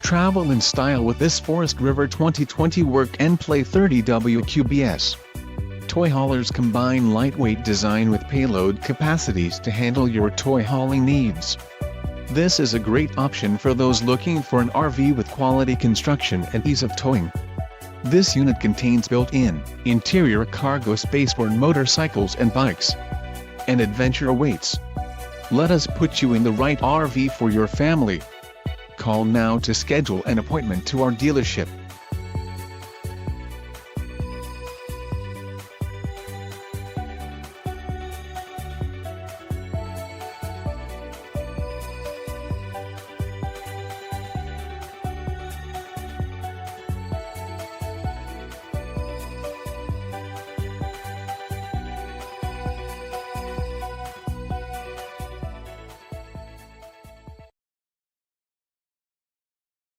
Travel in style with this Forest River 2020 Work and Play 30 WQBS. Toy haulers combine lightweight design with payload capacities to handle your toy hauling needs. This is a great option for those looking for an RV with quality construction and ease of towing. This unit contains built-in, interior cargo space for motorcycles and bikes. An adventure awaits. Let us put you in the right RV for your family. Call now to schedule an appointment to our dealership.